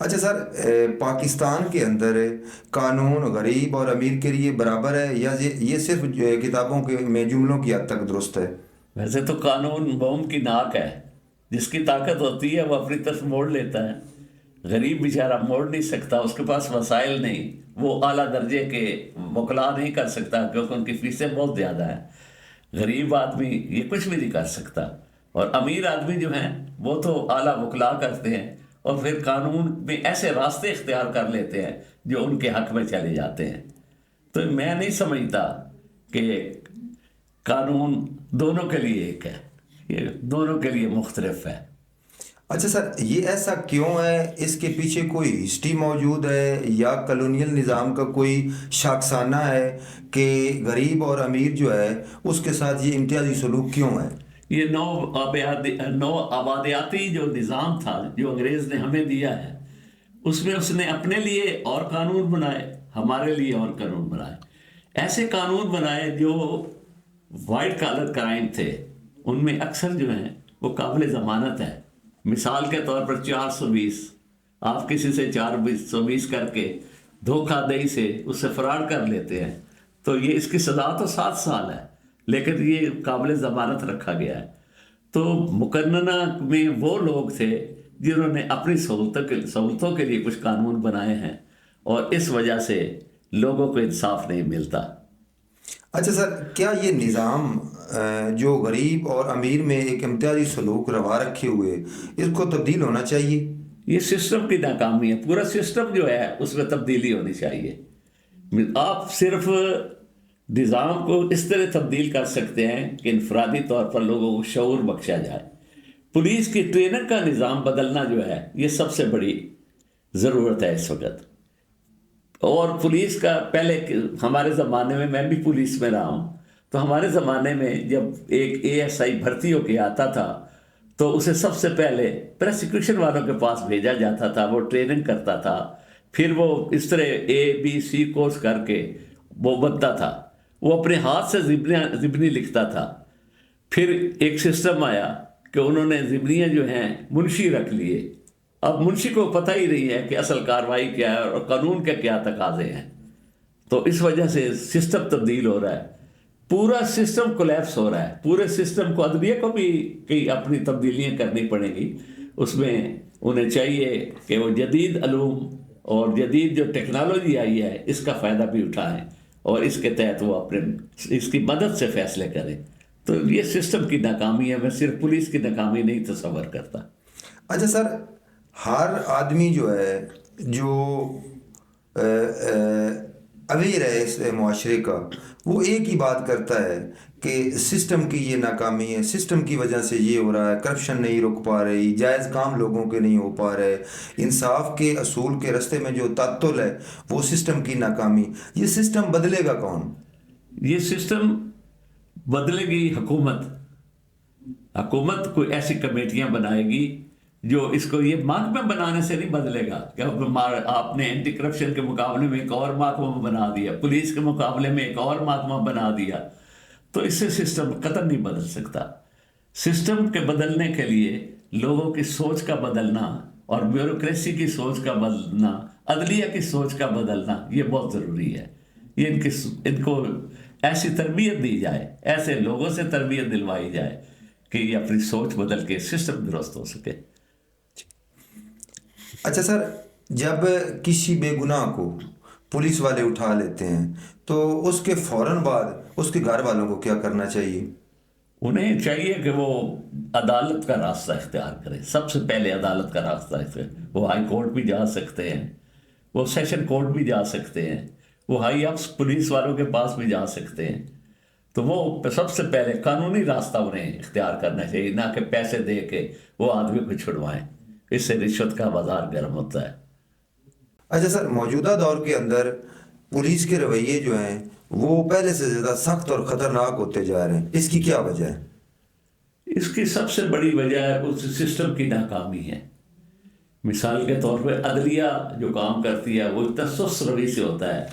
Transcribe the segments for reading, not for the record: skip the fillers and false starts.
اچھا سر، پاکستان کے اندر قانون غریب اور امیر کے لیے برابر ہے یا یہ صرف کتابوں کے میں جملوں کی حد تک درست ہے؟ ویسے تو قانون موم کی ناک ہے، جس کی طاقت ہوتی ہے وہ اپنی طرف موڑ لیتا ہے۔ غریب بیچارہ موڑ نہیں سکتا، اس کے پاس وسائل نہیں، وہ اعلیٰ درجے کے وکلا نہیں کر سکتا کیونکہ ان کی فیسیں بہت زیادہ ہیں۔ غریب آدمی یہ کچھ بھی نہیں کر سکتا، اور امیر آدمی جو ہیں وہ تو اعلیٰ وکلا کرتے ہیں اور پھر قانون میں ایسے راستے اختیار کر لیتے ہیں جو ان کے حق میں چلے جاتے ہیں۔ تو میں نہیں سمجھتا کہ قانون دونوں کے لیے ایک ہے، یہ دونوں کے لیے مختلف ہے۔ اچھا سر، یہ ایسا کیوں ہے؟ اس کے پیچھے کوئی ہسٹری موجود ہے یا کالونیل نظام کا کوئی شاخسانہ ہے کہ غریب اور امیر جو ہے اس کے ساتھ یہ امتیازی سلوک کیوں ہے؟ یہ نو آبادیاتی جو نظام تھا جو انگریز نے ہمیں دیا ہے، اس میں اس نے اپنے لیے اور قانون بنائے، ہمارے لیے اور قانون بنائے۔ ایسے قانون بنائے جو وائٹ کالر کرائم تھے، ان میں اکثر جو ہیں وہ قابل ضمانت ہے۔ مثال کے طور پر 420، آپ کسی سے 420 کر کے دھوکہ دہی سے اس سے فراڈ کر لیتے ہیں تو یہ اس کی سزا تو 7 سال ہے، لیکن یہ قابل ضمانت رکھا گیا ہے۔ تو مقننہ میں وہ لوگ تھے جنہوں نے اپنی سہولتوں کے لیے کچھ قانون بنائے ہیں، اور اس وجہ سے لوگوں کو انصاف نہیں ملتا۔ اچھا سر، کیا یہ نظام جو غریب اور امیر میں ایک امتیازی سلوک روا رکھے ہوئے، اس کو تبدیل ہونا چاہیے؟ یہ سسٹم کی ناکامی ہے، پورا سسٹم جو ہے اس میں تبدیلی ہونی چاہیے۔ آپ صرف نظام کو اس طرح تبدیل کر سکتے ہیں کہ انفرادی طور پر لوگوں کو شعور بخشا جائے۔ پولیس کی ٹریننگ کا نظام بدلنا جو ہے یہ سب سے بڑی ضرورت ہے اس وقت۔ اور پولیس کا پہلے ہمارے زمانے میں بھی پولیس میں رہا ہوں، تو ہمارے زمانے میں جب ایک ASI بھرتی ہو کے آتا تھا تو اسے سب سے پہلے پروسیکیوشن والوں کے پاس بھیجا جاتا تھا، وہ ٹریننگ کرتا تھا، پھر وہ اس طرح ABC کورس کر کے وہ بنتا تھا، وہ اپنے ہاتھ سے ضمنی لکھتا تھا۔ پھر ایک سسٹم آیا کہ انہوں نے ضمنیاں جو ہیں منشی رکھ لیے۔ اب منشی کو پتہ ہی نہیں ہے کہ اصل کارروائی کیا ہے اور قانون کے کیا تقاضے ہیں، تو اس وجہ سے سسٹم تبدیل ہو رہا ہے، پورا سسٹم کولیپس ہو رہا ہے۔ پورے سسٹم کو، عدلیہ کو بھی کئی اپنی تبدیلیاں کرنی پڑیں گی، اس میں انہیں چاہیے کہ وہ جدید علوم اور جدید جو ٹیکنالوجی آئی ہے اس کا فائدہ بھی اٹھائیں اور اس کے تحت وہ اس کی مدد سے فیصلے کریں۔ تو یہ سسٹم کی ناکامی ہے، میں صرف پولیس کی ناکامی نہیں تصور کرتا۔ اچھا سر، ہر آدمی جو ہے جو اویئر ہے اس معاشرے کا، وہ ایک ہی بات کرتا ہے کہ سسٹم کی یہ ناکامی ہے، سسٹم کی وجہ سے یہ ہو رہا ہے، کرپشن نہیں رک پا رہی، جائز کام لوگوں کے نہیں ہو پا رہے، انصاف کے اصول کے رستے میں جو تعطل ہے وہ سسٹم کی ناکامی۔ یہ سسٹم بدلے گا کون؟ یہ سسٹم بدلے گی حکومت۔ حکومت کوئی ایسی کمیٹیاں بنائے گی جو اس کو، یہ محکمہ بنانے سے نہیں بدلے گا کہ آپ نے اینٹی کرپشن کے مقابلے میں ایک اور محکمہ بنا دیا، پولیس کے مقابلے میں ایک اور محکمہ بنا دیا، تو اس سے سسٹم قطعاً نہیں بدل سکتا۔ سسٹم کے بدلنے کے لیے لوگوں کی سوچ کا بدلنا اور بیوروکریسی کی سوچ کا بدلنا، عدلیہ کی سوچ کا بدلنا، یہ بہت ضروری ہے۔ یہ ان کو ایسی تربیت دی جائے، ایسے لوگوں سے تربیت دلوائی جائے کہ یہ اپنی سوچ بدل کے سسٹم درست ہو سکے۔ اچھا سر، جب کسی بے گناہ کو پولیس والے اٹھا لیتے ہیں تو اس کے فوراً بعد اس کے گھر والوں کو کیا کرنا چاہیے؟ انہیں چاہیے کہ وہ عدالت کا راستہ اختیار کریں، سب سے پہلے عدالت کا راستہ اختیار۔ وہ ہائی کورٹ بھی جا سکتے ہیں، وہ سیشن کورٹ بھی جا سکتے ہیں، وہ ہائی افس پولیس والوں کے پاس بھی جا سکتے ہیں۔ تو وہ سب سے پہلے قانونی راستہ انہیں اختیار کرنا چاہیے، نہ کہ پیسے دے کے وہ آدمی کو چھڑوائیں، اس سے رشوت کا بازار گرم ہوتا ہے۔ اچھا سر، موجودہ دور کے اندر پولیس کے رویے جو ہیں وہ پہلے سے زیادہ سخت اور خطرناک ہوتے جا رہے ہیں، اس کی کیا وجہ ہے؟ اس کی سب سے بڑی وجہ اس سسٹم کی ناکامی ہے۔ مثال کے طور پہ عدلیہ جو کام کرتی ہے وہ اتنا سست روی سے ہوتا ہے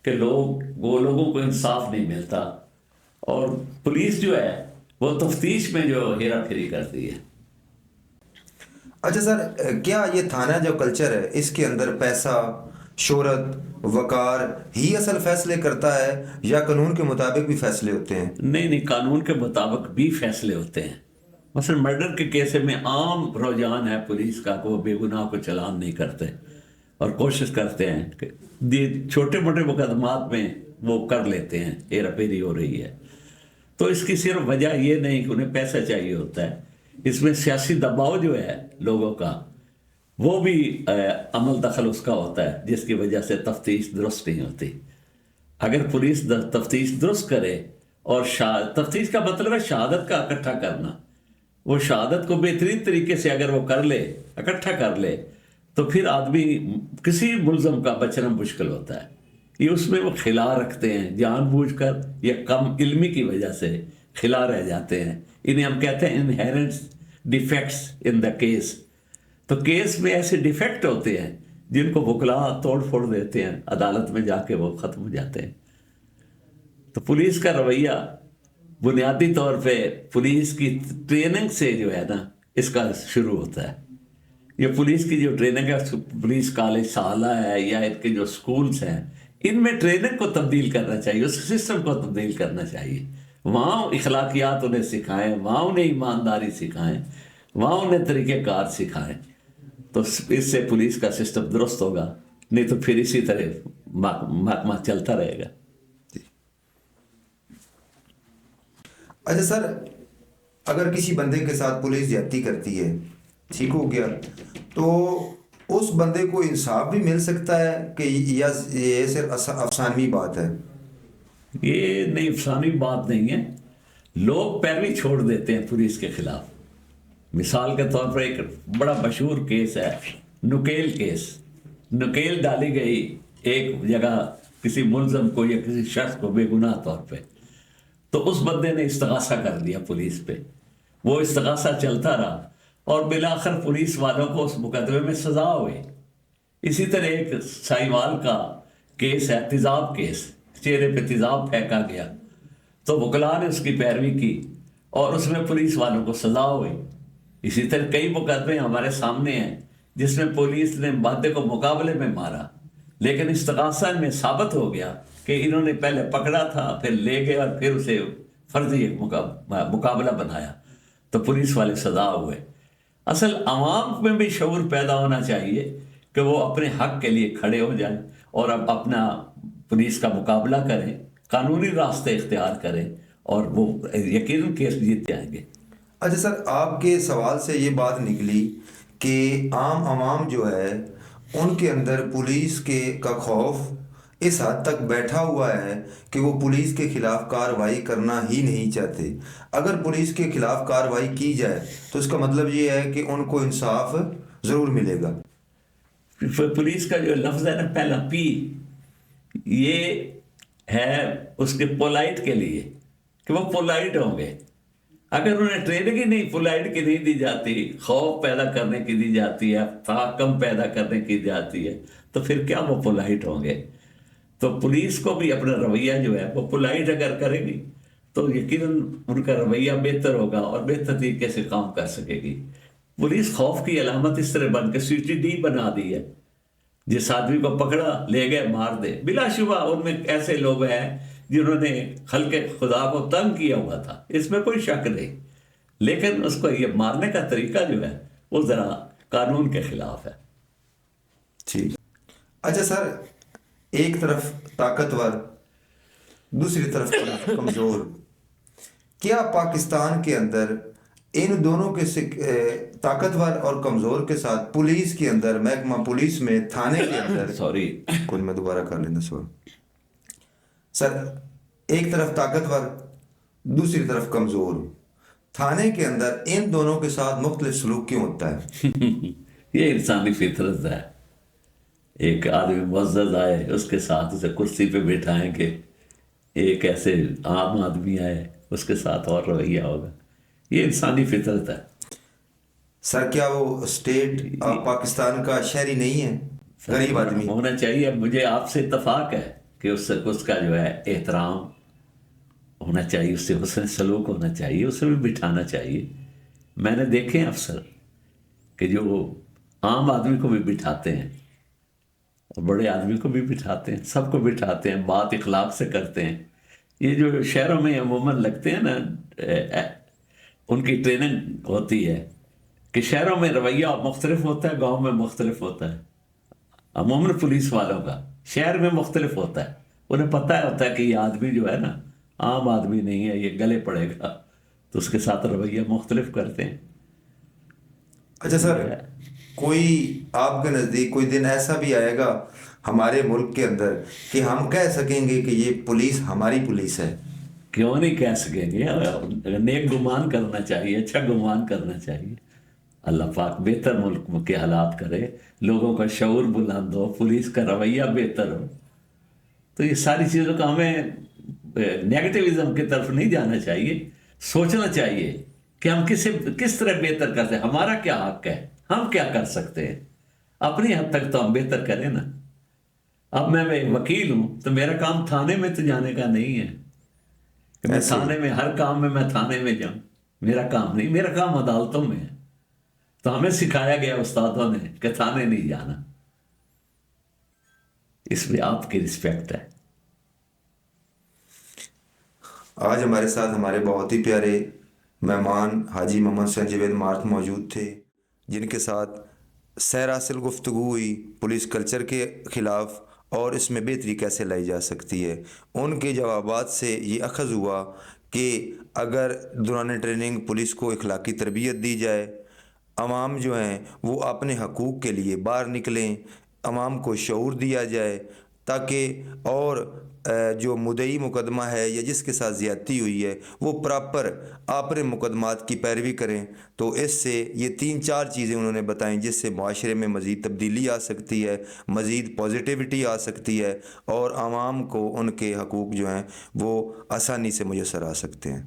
کہ لوگوں کو انصاف نہیں ملتا، اور پولیس جو ہے وہ تفتیش میں جو ہیرا پھیری کرتی ہے۔ اچھا سر، کیا یہ تھانہ جو کلچر ہے اس کے اندر پیسہ، شہرت، وقار ہی اصل فیصلے کرتا ہے یا قانون کے مطابق بھی فیصلے ہوتے ہیں؟ نہیں نہیں، قانون کے مطابق بھی فیصلے ہوتے ہیں. مثلا مرڈر کے کیس میں عام رجحان ہے پولیس کا کہ وہ بے گناہ کو چلان نہیں کرتے اور کوشش کرتے ہیں کہ چھوٹے موٹے مقدمات میں وہ کر لیتے ہیں، ہیرا پھیری ہو رہی ہے. تو اس کی صرف وجہ یہ نہیں کہ انہیں پیسہ چاہیے ہوتا ہے، اس میں سیاسی دباؤ جو ہے لوگوں کا وہ بھی عمل دخل اس کا ہوتا ہے، جس کی وجہ سے تفتیش درست نہیں ہوتی. اگر پولیس تفتیش درست کرے، اور تفتیش کا مطلب ہے شہادت کا اکٹھا کرنا، وہ شہادت کو بہترین طریقے سے اگر وہ کر لے، اکٹھا کر لے، تو پھر آدمی کسی ملزم کا بچنا مشکل ہوتا ہے. یہ اس میں وہ خلا رکھتے ہیں جان بوجھ کر یا کم علمی کی وجہ سے خلا رہ جاتے ہیں. انہیں ہم کہتے ہیں inherent defects in the case. تو کیس میں ایسے ڈیفیکٹ ہوتے ہیں جن کو وکلا توڑ پھوڑ دیتے ہیں، عدالت میں جا کے وہ ختم ہو جاتے ہیں. تو پولیس کا رویہ بنیادی طور پہ پولیس کی ٹریننگ سے جو ہے نا اس کا شروع ہوتا ہے. یہ پولیس کی جو ٹریننگ ہے، پولیس کالج سالہ ہے یا ان کے جو سکولز ہیں، ان میں ٹریننگ کو تبدیل کرنا چاہیے، اس سسٹم کو تبدیل کرنا چاہیے. وہاں اخلاقیات انہیں سکھائیں، وہاں انہیں ایمانداری سکھائیں، وہاں انہیں طریقہ کار سکھائیں. تو اس سے پولیس کا سسٹم درست ہوگا، نہیں تو پھر اسی طرح محکمہ چلتا رہے گا. اچھا سر، اگر کسی بندے کے ساتھ پولیس زیادتی کرتی ہے، ٹھیک ہو گیا، تو اس بندے کو انصاف بھی مل سکتا ہے کہ یا یہ صرف افسانوی بات ہے؟ یہ نہیں، افسانوی بات نہیں ہے. لوگ پیروی چھوڑ دیتے ہیں پولیس کے خلاف. مثال کے طور پر ایک بڑا مشہور کیس ہے نکیل کیس. نکیل ڈالی گئی ایک جگہ کسی ملزم کو یا کسی شخص کو بے گناہ طور پہ، تو اس بندے نے استغاثہ کر دیا پولیس پہ. وہ استغاثہ چلتا رہا اور بالآخر پولیس والوں کو اس مقدمے میں سزا ہوئی. اسی طرح ایک سائیوال کا کیس ہے، تیزاب کیس، چہرے پہ تیزاب پھینکا گیا، تو وکلا نے اس کی پیروی کی اور اس میں پولیس والوں کو سزا ہوئی. اسی طرح کئی مقدمے ہمارے سامنے ہیں جس میں پولیس نے مادے کو مقابلے میں مارا، لیکن استغاثہ میں ثابت ہو گیا کہ انہوں نے پہلے پکڑا تھا، پھر لے گئے اور پھر اسے فرضی ایک مقابلہ بنایا، تو پولیس والے سزا ہوئے. اصل عوام میں بھی شعور پیدا ہونا چاہیے کہ وہ اپنے حق کے لیے کھڑے ہو جائیں اور اب اپنا پولیس کا مقابلہ کریں، قانونی راستے اختیار کریں، اور وہ یقیناً کیس جیت جائیں گے. اچھا سر، آپ کے سوال سے یہ بات نکلی کہ عام عوام جو ہے ان کے اندر پولیس کا خوف اس حد تک بیٹھا ہوا ہے کہ وہ پولیس کے خلاف کارروائی کرنا ہی نہیں چاہتے. اگر پولیس کے خلاف کارروائی کی جائے تو اس کا مطلب یہ ہے کہ ان کو انصاف ضرور ملے گا. پولیس کا جو لفظ ہے نا، پہلا پی، یہ ہے اس کے پولائٹ کے لیے کہ وہ پولائٹ ہوں گے. اگر انہیں ٹریننگ ہی نہیں پولائٹ کی نہیں دی جاتی، خوف پیدا کرنے کی دی جاتی ہے، تحکم پیدا کرنے کی جاتی ہے، تو پھر کیا وہ پولائٹ ہوں گے؟ تو پولیس کو بھی اپنا رویہ جو ہے وہ پولائٹ اگر کرے گی تو یقیناً ان کا رویہ بہتر ہوگا اور بہتر طریقے سے کام کر سکے گی. پولیس خوف کی علامت اس طرح بن کے CCTV بنا دی ہے، جس آدمی کو پکڑا لے گئے مار دے. بلا شبہ ان میں ایسے لوگ ہیں جنہوں نے خلق خدا کو تنگ کیا ہوا تھا، اس میں کوئی شک نہیں، لیکن اس کو یہ مارنے کا طریقہ جو ہے وہ ذرا قانون کے خلاف ہے. ٹھیک. اچھا سر، ایک طرف طاقتور، دوسری طرف کمزور، کیا پاکستان کے اندر ان دونوں کے طاقتور اور کمزور کے ساتھ پولیس کے اندر، محکمہ پولیس میں، تھانے کے اندر کوئی میں دوبارہ کر لینا سر، ایک طرف طاقتور دوسری طرف کمزور، تھانے کے اندر ان دونوں کے ساتھ مختلف سلوک کیوں ہوتا ہے؟ یہ انسانی فطرت ہے. ایک آدمی معزز آئے، اس کے ساتھ اسے کرسی پہ بٹھائیں کہ ایک ایسے عام آدمی آئے اس کے ساتھ اور رویہ ہوگا. یہ انسانی فطرت ہے. سر کیا وہ اسٹیٹ پاکستان کا شہری نہیں ہے، غریب آدمی ہونا چاہیے؟ مجھے آپ سے اتفاق ہے کہ اس کا جو ہے احترام ہونا چاہیے، اس سے حسن سلوک ہونا چاہیے، اسے بھی بٹھانا چاہیے. میں نے دیکھے ہیں افسر کہ جو عام آدمی کو بھی بٹھاتے ہیں اور بڑے آدمی کو بھی بٹھاتے ہیں، سب کو بٹھاتے ہیں، بات اخلاق سے کرتے ہیں. یہ جو شہروں میں عموماً لگتے ہیں نا، ان کی ٹریننگ ہوتی ہے کہ شہروں میں رویہ مختلف ہوتا ہے، گاؤں میں مختلف ہوتا ہے. عموماً پولیس والوں کا شہر میں مختلف ہوتا ہے، انہیں پتہ ہوتا ہے کہ یہ آدمی جو ہے نا عام آدمی نہیں ہے، یہ گلے پڑے گا، تو اس کے ساتھ رویہ مختلف کرتے ہیں. اچھا سر، کوئی آپ کے نزدیک کوئی دن ایسا بھی آئے گا ہمارے ملک کے اندر کہ ہم کہہ سکیں گے کہ یہ پولیس ہماری پولیس ہے؟ کیوں نہیں کہہ سکیں گے؟ نیک گمان کرنا چاہیے، اچھا گمان کرنا چاہیے. اللہ پاک بہتر ملک کے حالات کرے، لوگوں کا شعور بلند ہو، پولیس کا رویہ بہتر ہو. تو یہ ساری چیزوں کا ہمیں نیگیٹیوزم کی طرف نہیں جانا چاہیے، سوچنا چاہیے کہ ہم کس طرح بہتر کرتے ہیں، ہمارا کیا حق ہے، ہم کیا کر سکتے ہیں. اپنی حد تک تو ہم بہتر کریں نا. اب میں وکیل ہوں تو میرا کام تھانے میں تو جانے کا نہیں ہے کہ میں ایسے ہی تھانے میں ہر کام میں تھانے میں جاؤں. میرا کام نہیں، میرا کام عدالتوں میں ہے. تو ہمیں سکھایا گیا استادوں نے کہ تھانے نہیں جانا. اس میں آپ کی رسپیکٹ ہے. آج ہمارے ساتھ ہمارے بہت ہی پیارے مہمان حاجی محمد حسین جاوید مارک موجود تھے، جن کے ساتھ سیر گفتگو ہوئی پولیس کلچر کے خلاف اور اس میں بہتری کیسے لائی جا سکتی ہے. ان کے جوابات سے یہ اخذ ہوا کہ اگر دوران ٹریننگ پولیس کو اخلاقی تربیت دی جائے، عوام جو ہیں وہ اپنے حقوق کے لیے باہر نکلیں، عوام کو شعور دیا جائے تاکہ اور جو مدعی مقدمہ ہے یا جس کے ساتھ زیادتی ہوئی ہے وہ پراپر اپنے مقدمات کی پیروی کریں. تو اس سے یہ 3-4 چیزیں انہوں نے بتائیں جس سے معاشرے میں مزید تبدیلی آ سکتی ہے، مزید پازیٹیوٹی آ سکتی ہے اور عوام کو ان کے حقوق جو ہیں وہ آسانی سے میسر آ سکتے ہیں.